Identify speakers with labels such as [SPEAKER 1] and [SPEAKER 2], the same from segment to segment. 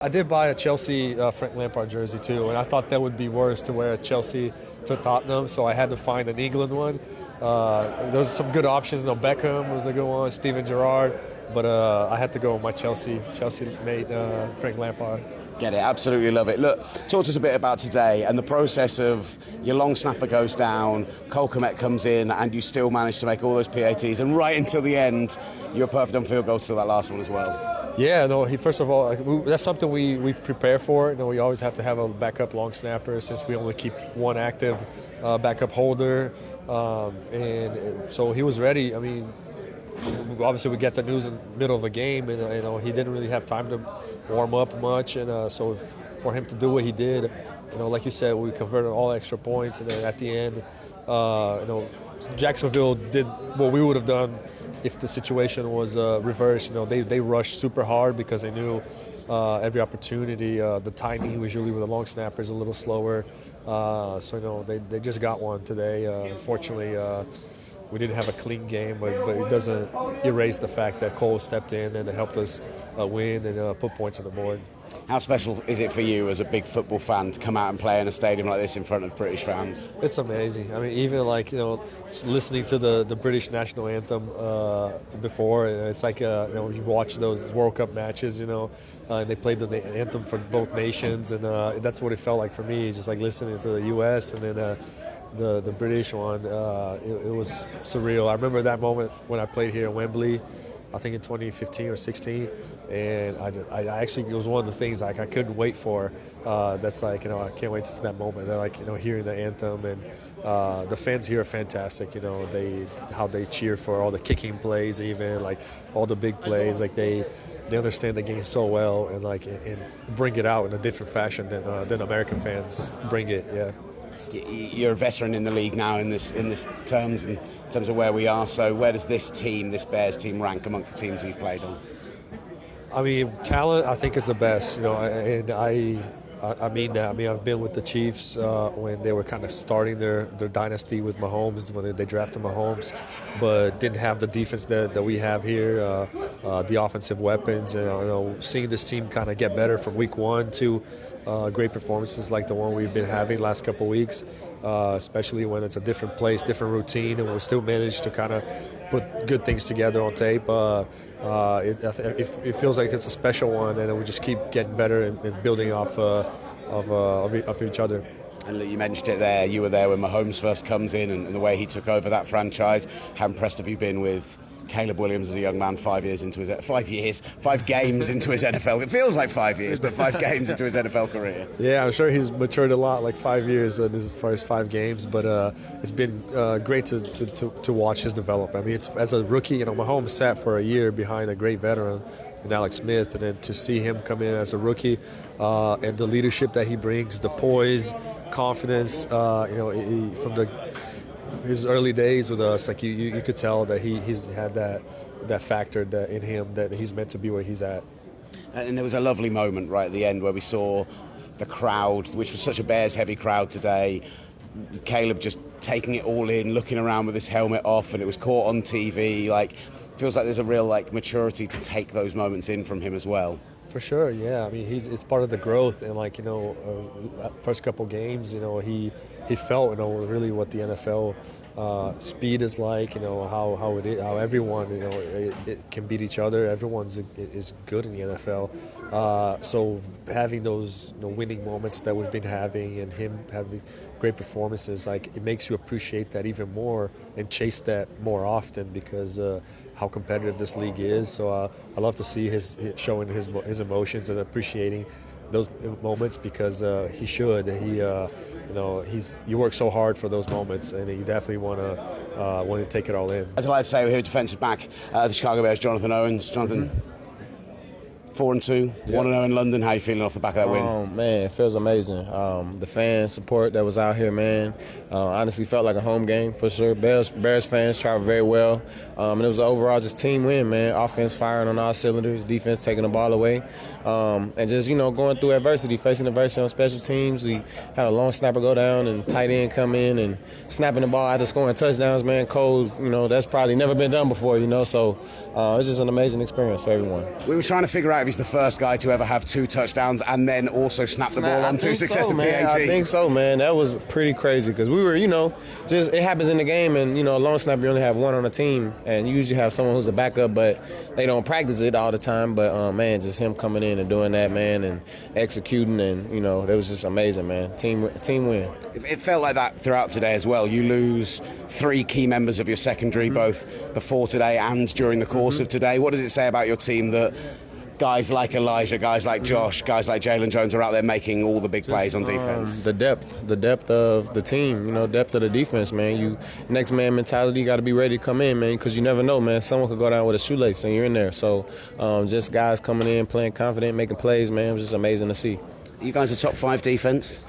[SPEAKER 1] I did buy a Chelsea Frank Lampard jersey too, and I thought that would be worse to wear a Chelsea to Tottenham, so I had to find an England one. Those are some good options. Beckham was a good one, Steven Gerrard, but I had to go with my Chelsea-made Frank Lampard.
[SPEAKER 2] Get it, absolutely love it. Look, talk to us a bit about today and the process of your long snapper goes down, Cole Kmet comes in, and you still manage to make all those PATs, and right until the end, you're perfect on field goals till that last one as well.
[SPEAKER 1] Yeah, no. First of all, that's something we prepare for. We always have to have a backup long snapper since we only keep one active backup holder, and so he was ready. I mean, obviously we get the news in the middle of a game, and he didn't really have time to warm up much, and so for him to do what he did, like you said, we converted all extra points, and then at the end, Jacksonville did what we would have done if the situation was reversed. They rushed super hard because they knew every opportunity. The timing usually with the long snapper is a little slower, so they just got one today. Unfortunately, we didn't have a clean game, but it doesn't erase the fact that Cole stepped in and helped us win and put points on the board.
[SPEAKER 2] How special is it for you as a big football fan to come out and play in a stadium like this in front of British fans?
[SPEAKER 1] It's amazing. I mean, even listening to the British national anthem before, it's like you watch those World Cup matches, and they played the anthem for both nations, and that's what it felt like for me, just like listening to the U.S. and then the British one. It was surreal. I remember that moment when I played here in Wembley, I think in 2015 or 16, and I actually, it was one of the things I couldn't wait for. That's I can't wait for that moment. They're hearing the anthem, and the fans here are fantastic. How they cheer for all the kicking plays, even all the big plays. They understand the game so well, and bring it out in a different fashion than American fans bring it. Yeah.
[SPEAKER 2] You're a veteran in the league now in this terms of where we are. So where does this Bears team rank amongst the teams you've played on?
[SPEAKER 1] I mean, talent, I think is the best. And I mean that. I mean, I've been with the Chiefs when they were kind of starting their dynasty with Mahomes, when they drafted Mahomes, but didn't have the defense that we have here, the offensive weapons. And seeing this team kind of get better from week one to great performances like the one we've been having last couple of weeks, especially when it's a different place, different routine, and we still manage to kind of put good things together on tape. It feels like it's a special one, and we just keep getting better and building off of each other.
[SPEAKER 2] And look, you mentioned it there. You were there when Mahomes first comes in, and the way he took over that franchise. How impressed have you been with Caleb Williams as a young man, 5 games into his NFL. It feels like 5 years, but 5 games into his NFL career.
[SPEAKER 1] Yeah, I'm sure he's matured a lot, 5 years. This is as far as 5 games, but it's been great to watch his development. I mean, as a rookie, Mahomes sat for a year behind a great veteran in Alex Smith, and then to see him come in as a rookie and the leadership that he brings, the poise, confidence, from his early days with us, you could tell that he's had that factor in him, that he's meant to be where he's at.
[SPEAKER 2] And there was a lovely moment right at the end where we saw the crowd, which was such a Bears-heavy crowd today, Caleb just taking it all in, looking around with his helmet off, and it was caught on TV. Feels like there's a real maturity to take those moments in from him as well.
[SPEAKER 1] For sure, yeah. I mean, it's part of the growth, and first couple games, he felt really what the NFL speed is like. How it is, how everyone it can beat each other. Everyone is good in the NFL. So having those winning moments that we've been having, and him having great performances, it makes you appreciate that even more and chase that more often because how competitive this league is. So I love to see his showing his emotions and appreciating those moments because he should. You work so hard for those moments, and you definitely want to take it all in.
[SPEAKER 2] As I like to say, we're here defensive back, the Chicago Bears, Jonathan Owens. Jonathan, 4-2, 1-0 in London. How are you feeling off the back of that win?
[SPEAKER 3] Man, it feels amazing. The fan support that was out here, man, honestly felt like a home game for sure. Bears fans traveled very well, and it was an overall just team win, man. Offense firing on all cylinders, defense taking the ball away, and just going through adversity, facing adversity on special teams. We had a long snapper go down and tight end come in and snapping the ball after scoring touchdowns, man. Coles, that's probably never been done before, so it's just an amazing experience for everyone.
[SPEAKER 2] We were trying to figure out if he's the first guy to ever have 2 touchdowns and then also snap the ball on 2 successive PATs.
[SPEAKER 3] I think so, man. That was pretty crazy because we were, just it happens in the game, and a long snapper, you only have 1 on a team, and you usually have someone who's a backup, but they don't practice it all the time. But man, just him coming in and doing that, man, and executing, and that was just amazing, man. Team win.
[SPEAKER 2] It felt like that throughout today as well. You lose 3 key members of your secondary, both before today and during the course of today. What does it say about your team that guys like Elijah, guys like Josh, guys like Jalen Jones are out there making all the big plays on defense?
[SPEAKER 3] The depth of the team, depth of the defense, man. Next man mentality, you got to be ready to come in, man, because you never know, man. Someone could go down with a shoelace and you're in there. So just guys coming in, playing confident, making plays, man. It was just amazing to see.
[SPEAKER 2] You guys are top 5 defense?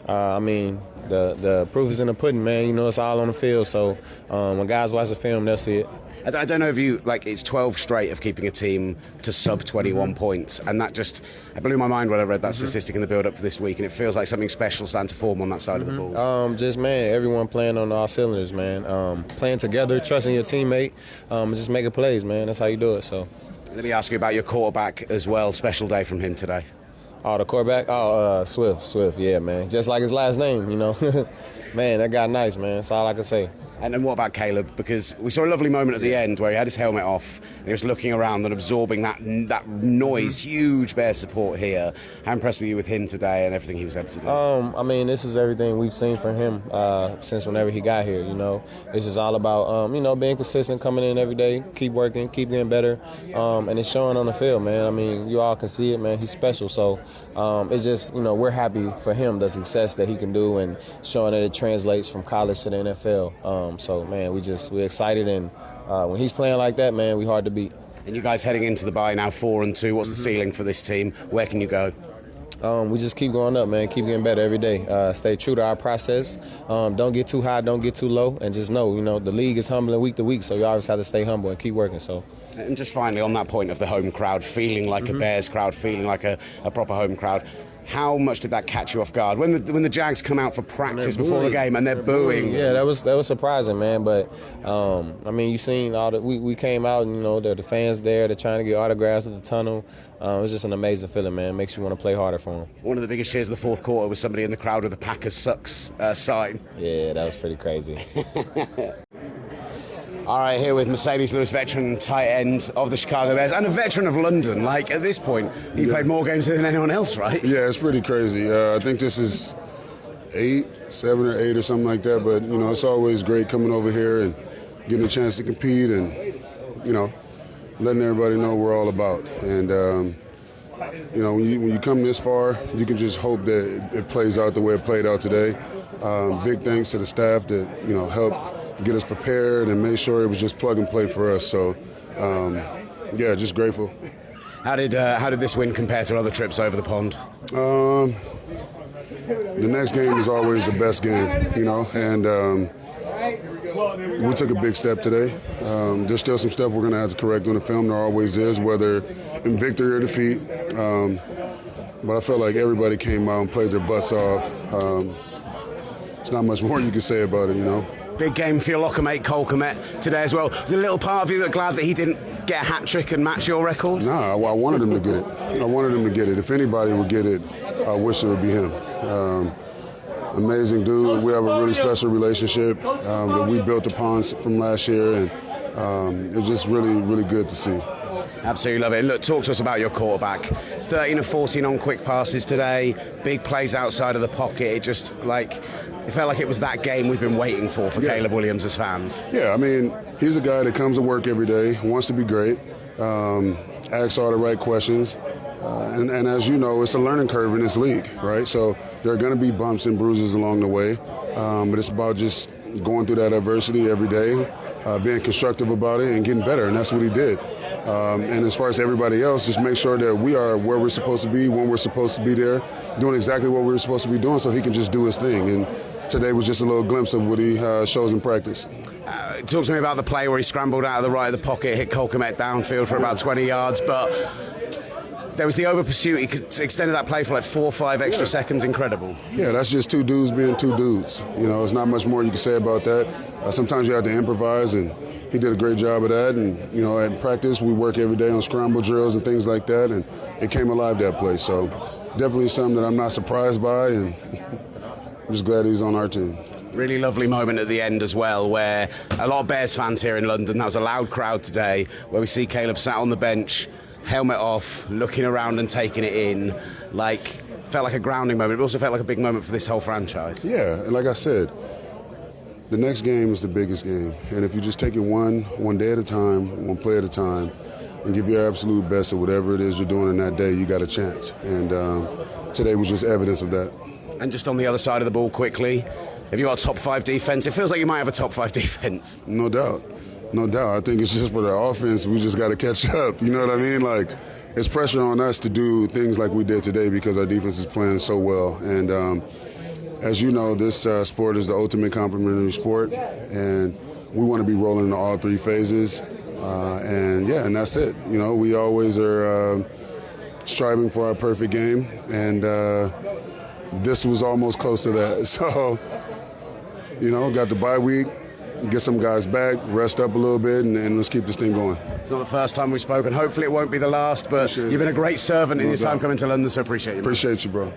[SPEAKER 3] The proof is in the pudding, man. It's all on the field. So when guys watch the film, they'll see it.
[SPEAKER 2] I don't know if it's 12 straight of keeping a team to sub 21 points, and that just, it blew my mind when I read that statistic in the build-up for this week, and it feels like something special starting to form on that side of the ball.
[SPEAKER 3] Everyone playing on all cylinders, man. Playing together, trusting your teammate, just making plays, man. That's how you do it. So.
[SPEAKER 2] Let me ask you about your quarterback as well. Special day from him today.
[SPEAKER 3] Oh, the quarterback? Swift, yeah, man. Just like his last name, Man, that guy nice, man. That's all I can say.
[SPEAKER 2] And then what about Caleb? Because we saw a lovely moment at the end where he had his helmet off and he was looking around and absorbing that noise. Huge Bear support here. How impressed were you with him today and everything he was able to do?
[SPEAKER 3] This is everything we've seen from him since whenever he got here, It's just all about, being consistent, coming in every day, keep working, keep getting better, and it's showing on the field, man. You all can see it, man. He's special. So it's just, we're happy for him, the success that he can do and showing that it translates from college to the NFL. So, man, we're excited, and when he's playing like that, man, we hard to beat.
[SPEAKER 2] And you guys heading into the bye now, 4-2. What's the ceiling for this team? Where can you go?
[SPEAKER 3] We just keep going up, man. Keep getting better every day. Stay true to our process. Don't get too high, don't get too low, and just know, the league is humbling week to week, so you always have to stay humble and keep working. So.
[SPEAKER 2] And just finally, on that point of the home crowd, feeling like a Bears crowd, feeling like a proper home crowd, how much did that catch you off guard when the Jags come out for practice before the game and they're booing?
[SPEAKER 3] Yeah, that was surprising, man. But you seen all we came out and the fans there, they're trying to get autographs at the tunnel. It was just an amazing feeling, man. Makes you want to play harder for them.
[SPEAKER 2] One of the biggest cheers of the fourth quarter was somebody in the crowd with a Packers sucks sign.
[SPEAKER 3] Yeah, that was pretty crazy.
[SPEAKER 2] All right, here with Mercedes Lewis, veteran tight end of the Chicago Bears and a veteran of London. Like, at this point, he played more games than anyone else, right?
[SPEAKER 4] Yeah, it's pretty crazy. I think this is 7 or 8 or something like that. But, it's always great coming over here and getting a chance to compete and, letting everybody know what we're all about. And, when you come this far, you can just hope that it plays out the way it played out today. Big thanks to the staff that, helped get us prepared and made sure it was just plug and play for us. So, just grateful.
[SPEAKER 2] How did this win compare to other trips over the pond?
[SPEAKER 4] The next game is always the best game, and we took a big step today. There's still some stuff we're going to have to correct on the film. There always is, whether in victory or defeat. But I felt like everybody came out and played their butts off. There's not much more you can say about it,
[SPEAKER 2] Big game for your locker mate, Cole Kmet, today as well. Was a little part of you that glad that he didn't get a hat-trick and match your record?
[SPEAKER 4] Nah, I wanted him to get it. If anybody would get it, I wish it would be him. Amazing dude. We have a really special relationship that we built upon from last year, and it was just really, really good to see.
[SPEAKER 2] Absolutely love it. Look, talk to us about your quarterback. 13 of 14 on quick passes today, big plays outside of the pocket. It felt like it was that game we've been waiting for Caleb Williams as fans.
[SPEAKER 4] Yeah, he's a guy that comes to work every day, wants to be great, asks all the right questions. And as you know, it's a learning curve in this league, right? So there are going to be bumps and bruises along the way, but it's about just going through that adversity every day, being constructive about it and getting better, and that's what he did. And as far as everybody else, just make sure that we are where we're supposed to be, when we're supposed to be there, doing exactly what we're supposed to be doing so he can just do his thing. And today was just a little glimpse of what he shows in practice.
[SPEAKER 2] Talk to me about the play where he scrambled out of the right of the pocket, hit Cole Kmet downfield for about 20 yards, but there was the over pursuit. He extended that play for like 4 or 5 extra seconds. Incredible.
[SPEAKER 4] Yeah, that's just two dudes being two dudes. You know, there's not much more you can say about that. Sometimes you have to improvise, and he did a great job of that. And, you know, at practice, we work every day on scramble drills and things like that, and it came alive that play. So definitely something that I'm not surprised by, and I'm just glad he's on our team.
[SPEAKER 2] Really lovely moment at the end as well, where a lot of Bears fans here in London, that was a loud crowd today, where we see Caleb sat on the bench, helmet off, looking around and taking it in. Like, felt like a grounding moment. It also felt like a big moment for this whole franchise.
[SPEAKER 4] Yeah, and like I said, the next game is the biggest game. And if you just take it one day at a time, one play at a time, and give your absolute best at whatever it is you're doing in that day, you got a chance. And today was just evidence of that.
[SPEAKER 2] And just on the other side of the ball quickly, have you got a top 5 defense? It feels like you might have a top 5 defense.
[SPEAKER 4] No doubt. No doubt. I think it's just for the offense, we just got to catch up. You know what I mean? Like, it's pressure on us to do things like we did today because our defense is playing so well. And as you know, this sport is the ultimate complementary sport, and we want to be rolling in all 3 phases. And that's it. You know, we always are striving for our perfect game, and this was almost close to that. So, you know, got the bye week, get some guys back, rest up a little bit, and let's keep this thing going.
[SPEAKER 2] It's not the first time we've spoken. Hopefully it won't be the last, but you've been a great servant in your time coming to London, so appreciate you.
[SPEAKER 4] Appreciate you, bro.